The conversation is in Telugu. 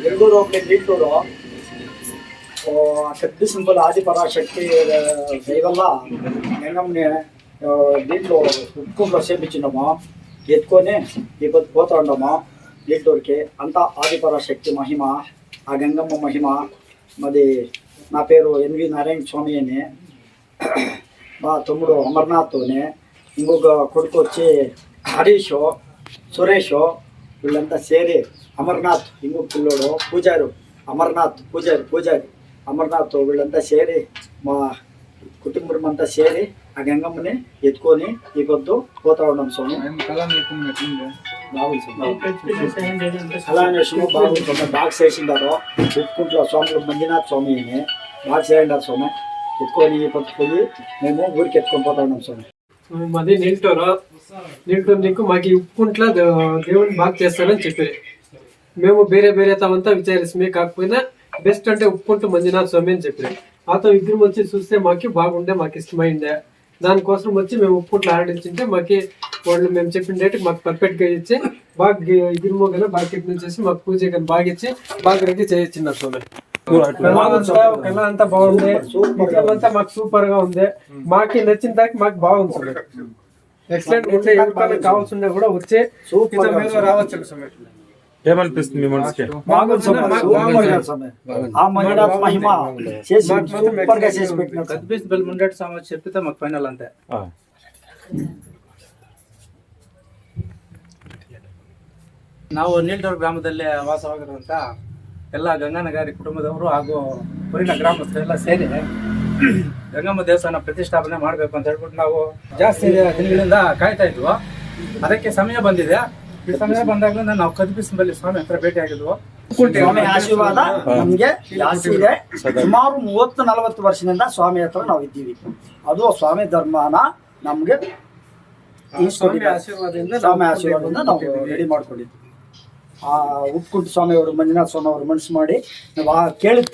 ఎల్లూరు ఒకటి నీటూరు పెద్ద సింపుల్ ఆదిపరాశక్తి దయవల్ల గంగమ్మని దీంట్లో ఉప్పుకుంట్లో చేపించినాము ఎత్తుకొని ఈ పొద్దు పోతా ఉన్నాము నీటూరుకి అంతా ఆదిపరాశక్తి మహిమ ఆ గంగమ్మ మహిమ మరి నా పేరు ఎన్వి నారాయణ స్వామి అని మా తమ్ముడు అమర్నాథ్ని ఇంకొక కొడుకు వచ్చి హరీష్ సురేష్ వీళ్ళంతా సేరి అమర్నాథ్ ఇంకొక పిల్లోడు పూజారు అమర్నాథ్ పూజారి అమర్నాథ్ వీళ్ళంతా సేరి మా కుటుంబం అంతా సేరి ఆ గంగమ్మని ఎత్తుకొని ఈ పొద్దు పోతా ఉన్నాం స్వామి. అలానే బాగుంటుంది బాక్స్ వేసిండారు ఉప్పుకుంట్లో స్వామి మంజునాథ్ స్వామి అని బాక్స్ వేయండారు స్వామి ఎత్తుకొని ఈ పొద్దు పోయి మేము ఊరికి ఎత్తుకొని పోతా ఉన్నాం స్వామి. మాది నిల్టూరు నీకు మాకు ఉప్పుకుంట్ల దేవుని బాగా చేస్తారని చెప్పి మేము ಬೇರೆ తామంతా విచారిస్తే కాకపోయినా బెస్ట్ అంటే ఉప్పుకుంటూ మంజునాథ్ స్వామి అని చెప్పి అతను ఇద్దరు వచ్చి చూస్తే మాకు బాగుండే మాకు ఇష్టమైందే దానికోసం వచ్చి మేము ఉప్పుకుంట్లు ఆడించింటే మాకు వాళ్ళు మేము చెప్పిన డేట్కి మాకు పర్ఫెక్ట్గా ఇచ్చి బాగా ఇద్దరు కానీ బాగా టిఫిన్ చేసి మాకు పూజ కానీ బాగా ఇచ్చి బాగా రెడీ చేయించినారు స్వామి. కళ అంతా బాగుంది అంతా మాకు సూపర్ గా ఉంది మాకు నచ్చిన దాకా మాకు బాగుంది స్వామి. ఎక్సలెంట్ ఉంటే ఎవరికైనా కావాల్సిందే కూడా వచ్చే రావచ్చు స్వామి. ఏమనిపిస్తుంది మీ మనసుకి? చెప్పితే మాకు ఫైనల్ అంతే. ನಾವು ನೀಲ್ಟೂರು ಗ್ರಾಮದಲ್ಲಿ ವಾಸವಾಗಿರುವಂತ ಎಲ್ಲ ಗಂಗನಗಾರಿ ಕುಟುಂಬದವರು ಹಾಗೂ ಊರಿನ ಗ್ರಾಮಸ್ಥರೆಲ್ಲ ಸೇರಿ ಗಂಗಮ್ಮ ದೇವಸ್ಥಾನ ಪ್ರತಿಷ್ಠಾಪನೆ ಮಾಡಬೇಕು ಅಂತ ಹೇಳ್ಬಿಟ್ಟು ನಾವು ಜಾಸ್ತಿ ದಿನಗಳಿಂದ ಕಾಯ್ತಾ ಇದ್ವು. ಅದಕ್ಕೆ ಸಮಯ ಬಂದಿದೆ. ಈ ಸಮಯ ಬಂದಾಗಲಿಂದ ನಾವು ಕದ್ಬಿಸಿನಲ್ಲಿ ಸ್ವಾಮಿ ಹತ್ರ ಭೇಟಿ ಆಗಿದ್ವು. ಸ್ವಾಮಿ ಆಶೀರ್ವಾದ ನಮ್ಗೆ ಜಾಸ್ತಿ ಇದೆ. ಸುಮಾರು 30-40 ವರ್ಷದಿಂದ ಸ್ವಾಮಿ ಹತ್ರ ನಾವು ಇದ್ದೀವಿ. ಅದು ಸ್ವಾಮಿ ಧರ್ಮನ ನಮ್ಗೆ ಸ್ವಾಮಿ ಆಶೀರ್ವಾದದಿಂದ ನಾವು ರೆಡಿ ಮಾಡ್ಕೊಂಡಿದ್ವಿ. ಆ ಉಪ್ಪುಕುಂಟು ಸ್ವಾಮಿ ಅವರು ಮಂಜುನಾಥ ಸ್ವಾಮಿ ಅವರು ಮನಸ್ಸು ಮಾಡಿ ನಾವು ಕೇಳಿದ